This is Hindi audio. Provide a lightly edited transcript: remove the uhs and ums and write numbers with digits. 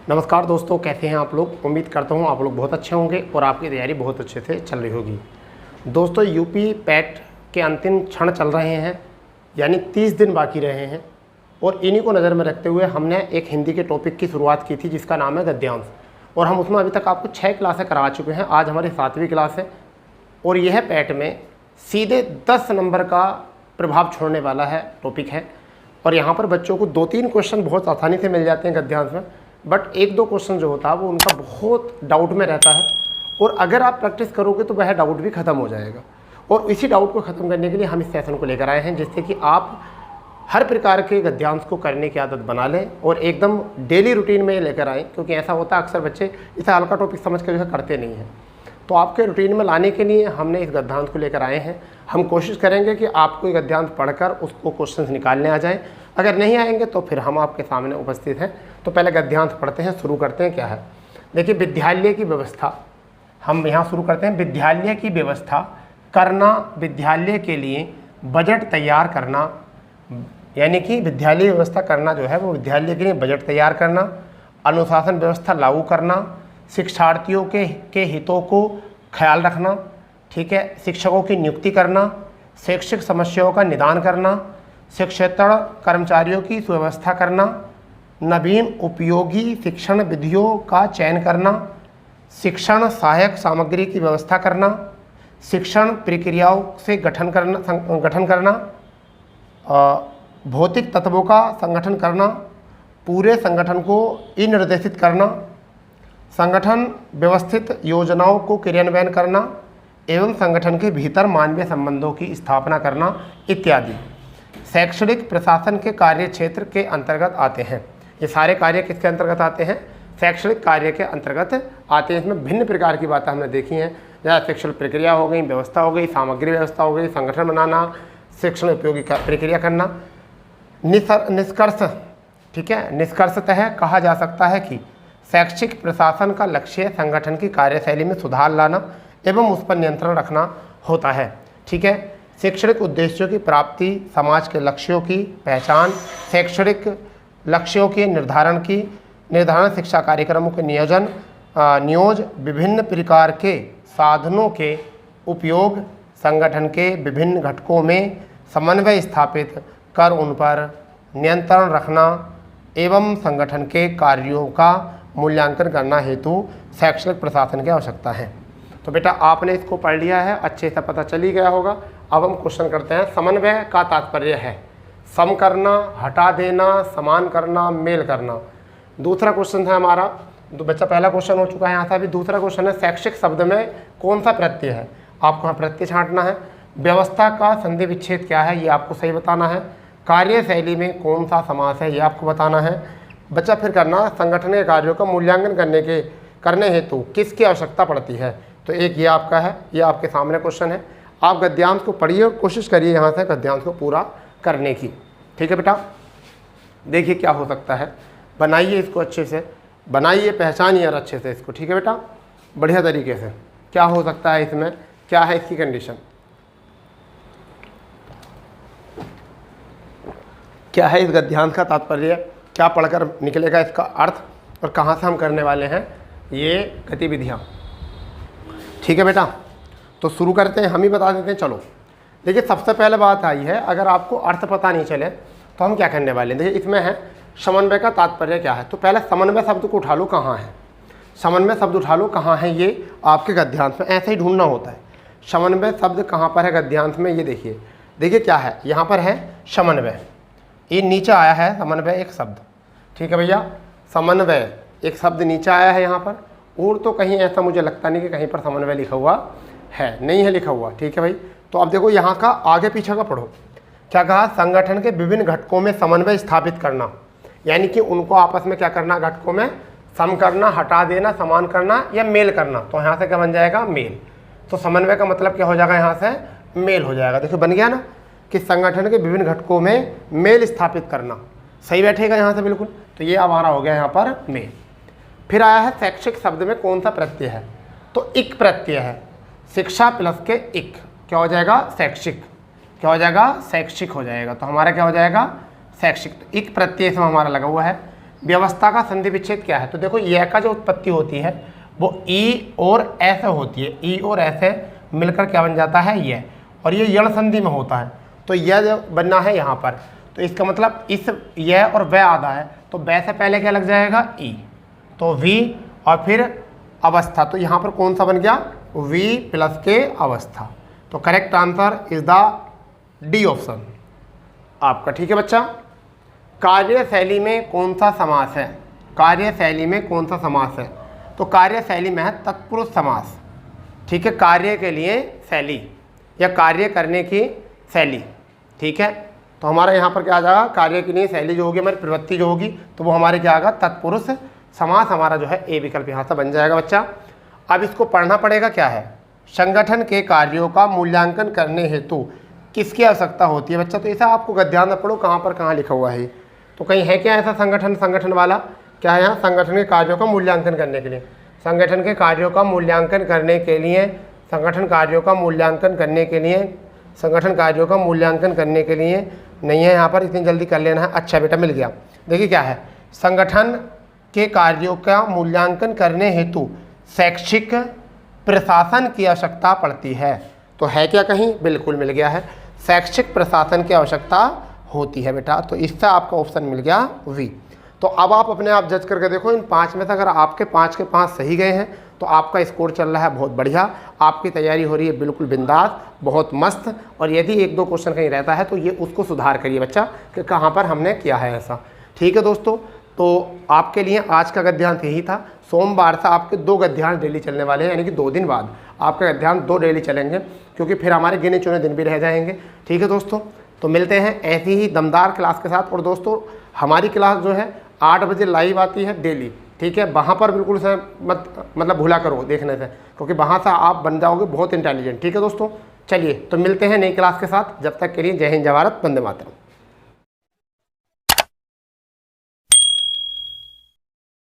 नमस्कार दोस्तों, कैसे हैं आप लोग। उम्मीद करता हूं आप लोग बहुत अच्छे होंगे और आपकी तैयारी बहुत अच्छे से चल रही होगी। दोस्तों, यूपी पैट के अंतिम क्षण चल रहे हैं, यानी 30 दिन बाकी रहे हैं और इन्हीं को नज़र में रखते हुए हमने एक हिंदी के टॉपिक की शुरुआत की थी जिसका नाम है गद्यांश। और हम उसमें अभी तक आपको 6 क्लासें करा चुके हैं। आज हमारी 7वीं क्लास है और यह पैट में सीधे 10 नंबर का प्रभाव छोड़ने वाला है टॉपिक है। और यहाँ पर बच्चों को 2-3 क्वेश्चन बहुत आसानी से मिल जाते हैं गद्यांश में, बट 1-2 क्वेश्चन जो होता है वो उनका बहुत डाउट में रहता है। और अगर आप प्रैक्टिस करोगे तो वह डाउट भी ख़त्म हो जाएगा। और इसी डाउट को ख़त्म करने के लिए हम इस सेशन को लेकर आए हैं, जिससे कि आप हर प्रकार के गद्यांश को करने की आदत बना लें और एकदम डेली रूटीन में लेकर आएँ। क्योंकि ऐसा होता है अक्सर बच्चे इसे हल्का टॉपिक समझ कर जो है करते नहीं हैं। तो आपके रूटीन में लाने के लिए हमने इस गद्यांश को लेकर आए हैं। हम कोशिश करेंगे कि आपको ये गद्यांश पढ़कर उसको क्वेश्चंस निकालने आ जाएं। अगर नहीं आएंगे तो फिर हम आपके सामने उपस्थित हैं। तो पहले गद्यांश पढ़ते हैं, शुरू करते हैं। क्या है, देखिए, विद्यालय की व्यवस्था। हम यहाँ शुरू करते हैं। विद्यालय की व्यवस्था करना, विद्यालय के लिए बजट तैयार करना, यानी कि विद्यालय व्यवस्था करना जो है वो विद्यालय के लिए बजट तैयार करना, अनुशासन व्यवस्था लागू करना, शिक्षार्थियों के हितों को ख्याल रखना, ठीक है, शिक्षकों की नियुक्ति करना, शैक्षिक समस्याओं का निदान करना, शिक्षेतर कर्मचारियों की सुव्यवस्था करना, नवीन उपयोगी शिक्षण विधियों का चयन करना, शिक्षण सहायक सामग्री की व्यवस्था करना, शिक्षण प्रक्रियाओं से गठन करना, भौतिक तत्वों का संगठन करना, पूरे संगठन को निर्देशित करना, संगठन व्यवस्थित योजनाओं को क्रियान्वयन करना एवं संगठन के भीतर मानवीय संबंधों की स्थापना करना इत्यादि शैक्षणिक प्रशासन के कार्य क्षेत्र के अंतर्गत आते हैं। ये सारे कार्य किसके अंतर्गत आते हैं? शैक्षणिक कार्य के अंतर्गत आते हैं। इसमें भिन्न प्रकार की बातें हमने देखी हैं, जैसे शिक्षण प्रक्रिया हो गई, व्यवस्था हो गई, सामग्री व्यवस्था हो गई, संगठन बनाना, शिक्षण उपयोगी प्रक्रिया करना। निष्कर्ष, ठीक है, निष्कर्षतः कहा जा सकता है कि शैक्षिक प्रशासन का लक्ष्य संगठन की कार्यशैली में सुधार लाना एवं उस पर नियंत्रण रखना होता है। ठीक है, शैक्षणिक उद्देश्यों की प्राप्ति, समाज के लक्ष्यों की पहचान, शैक्षणिक लक्ष्यों के निर्धारण, शिक्षा कार्यक्रमों के नियोज, विभिन्न प्रकार के साधनों के उपयोग, संगठन के विभिन्न घटकों में समन्वय स्थापित कर उन पर नियंत्रण रखना एवं संगठन के कार्यों का मूल्यांकन करना हेतु शैक्षणिक प्रशासन की आवश्यकता है। तो बेटा, आपने इसको पढ़ लिया है, अच्छे से पता चल ही गया होगा। अब हम क्वेश्चन करते हैं। समन्वय का तात्पर्य है सम करना, हटा देना, समान करना, मेल करना। दूसरा क्वेश्चन है हमारा, तो बच्चा पहला क्वेश्चन हो चुका है यहाँ से। अभी दूसरा क्वेश्चन है शैक्षिक शब्द में कौन सा प्रत्यय है। आपको यहाँ प्रत्यय छांटना है। व्यवस्था का संधि विच्छेद क्या है, ये आपको सही बताना है। कार्यशैली में कौन सा समास है, ये आपको बताना है। बच्चा फिर करना, संगठन के कार्यों का मूल्यांकन करने हेतु किसकी आवश्यकता पड़ती है। तो एक ये आपका है, ये आपके सामने क्वेश्चन है। आप गद्यांश को पढ़िए और कोशिश करिए यहाँ से गद्यांश को पूरा करने की। ठीक है बेटा, देखिए क्या हो सकता है, बनाइए इसको अच्छे से, बनाइए, पहचानिए और अच्छे से इसको। ठीक है बेटा, बढ़िया तरीके से। क्या हो सकता है इसमें, क्या है इसकी कंडीशन, क्या है इस गद्यांश का तात्पर्य, क्या पढ़कर निकलेगा इसका अर्थ और कहाँ से हम करने वाले हैं ये गतिविधियाँ। ठीक है बेटा, तो शुरू करते हैं, हम ही बता देते हैं। चलो देखिए, सबसे पहले बात आई है, अगर आपको अर्थ पता नहीं चले तो हम क्या करने वाले हैं। देखिए, इसमें है समन्वय का तात्पर्य क्या है। तो पहले समन्वय शब्द को उठा लो, कहाँ है समन्वय शब्द, उठा लो कहाँ है। ये आपके गद्यांश में ऐसे ही ढूंढना होता है। समन्वय शब्द कहाँ पर है गद्यांश में, ये देखिए। देखिए क्या है, यहाँ पर है समन्वय, ये नीचे आया है समन्वय एक शब्द। ठीक है भैया, समन्वय एक शब्द नीचे आया है यहाँ पर। और तो कहीं ऐसा मुझे लगता नहीं कि कहीं पर समन्वय लिखा हुआ है, नहीं है लिखा हुआ। ठीक है भाई, तो अब देखो यहाँ का आगे पीछे का पढ़ो। क्या कहा, संगठन के विभिन्न घटकों में समन्वय स्थापित करना, यानी कि उनको आपस में क्या करना, घटकों में सम करना, हटा देना, समान करना या मेल करना। तो यहाँ से क्या बन जाएगा, मेल। तो समन्वय का मतलब क्या हो जाएगा, यहाँ से मेल हो जाएगा। देखो बन गया ना, कि संगठन के विभिन्न घटकों में मेल स्थापित करना। सही बैठेगा यहाँ से बिल्कुल। तो ये हमारा हो गया यहाँ पर मेल। फिर आया है शैक्षिक शब्द में कौन सा प्रत्यय है। तो इक प्रत्यय है, शिक्षा प्लस के इक, क्या हो जाएगा, शैक्षिक। क्या हो जाएगा, शैक्षिक हो जाएगा। तो हमारा क्या हो जाएगा, शैक्षिक। इक प्रत्यय इसमें हमारा लगा हुआ है। व्यवस्था का संधि विच्छेद क्या है? तो देखो यह का जो उत्पत्ति होती है वो ई और ऐसे होती है, ई और ऐसे मिलकर क्या बन जाता है यह, और ये यण संधि में होता है। तो यह जो बनना है यहाँ पर, तो इसका मतलब इस यह और वह आधा है, तो वह से पहले क्या लग जाएगा ई, तो वी और फिर अवस्था, तो यहाँ पर कौन सा बन गया वी प्लस के अवस्था। तो correct answer is the D option आपका। ठीक है बच्चा। कार्यशैली में कौन सा समास है? कार्यशैली में कौन सा समास है? तो कार्यशैली में है तत्पुरुष समास। ठीक है, कार्य के लिए शैली या कार्य करने की शैली। ठीक है, तो हमारा यहाँ पर क्या आ जाएगा, कार्य के लिए शैली जो होगी हमारी प्रवृत्ति जो होगी तो वो हमारे क्या आएगा तत्पुरुष समास, हमारा जो है ए विकल्प यहाँ से बन जाएगा बच्चा। अब इसको पढ़ना पड़ेगा। क्या है? संगठन के कार्यों का मूल्यांकन करने हेतु किसकी आवश्यकता होती है बच्चा? तो ऐसा आपको गद्यांश पढ़ो कहाँ पर कहाँ लिखा हुआ है। तो कहीं है क्या ऐसा संगठन वाला? क्या है यहाँ? संगठन के कार्यों का मूल्यांकन करने के लिए, संगठन के कार्यों का मूल्यांकन करने के लिए, संगठन कार्यों का मूल्यांकन करने के लिए, संगठन कार्यों का मूल्यांकन करने के लिए नहीं है यहाँ पर, इतनी जल्दी कर लेना है। अच्छा बेटा मिल गया। देखिए क्या है, संगठन के कार्यों का मूल्यांकन करने हेतु शैक्षिक प्रशासन की आवश्यकता पड़ती है। तो है क्या कहीं? बिल्कुल मिल गया है, शैक्षिक प्रशासन की आवश्यकता होती है बेटा। तो इससे आपका ऑप्शन मिल गया वी। तो अब आप अपने आप जज करके देखो, इन 5 में से अगर आपके 5 के 5 सही गए हैं तो आपका स्कोर चल रहा है बहुत बढ़िया, आपकी तैयारी हो रही है बिल्कुल बिंदास, बहुत मस्त। और यदि 1-2 क्वेश्चन कहीं रहता है तो ये उसको सुधार करिए बच्चा कि कहाँ पर हमने किया है ऐसा। ठीक है दोस्तों, तो आपके लिए आज का गद्यांश यही था। सोमवार से आपके 2 गद्यांश डेली चलने वाले हैं, यानी कि 2 दिन बाद आपका गद्यांश 2 डेली चलेंगे, क्योंकि फिर हमारे गिने चुने दिन भी रह जाएंगे। ठीक है दोस्तों, तो मिलते हैं ऐसी ही दमदार क्लास के साथ। और दोस्तों हमारी क्लास जो है 8 बजे लाइव आती है डेली। ठीक है, वहाँ पर बिल्कुल से मतलब भूला करो देखने से, क्योंकि वहाँ से आप बन जाओगे बहुत इंटेलिजेंट। ठीक है दोस्तों, चलिए तो मिलते हैं नई क्लास के साथ। जब तक के लिए जय हिंद, जय भारत, वंदे मातरम।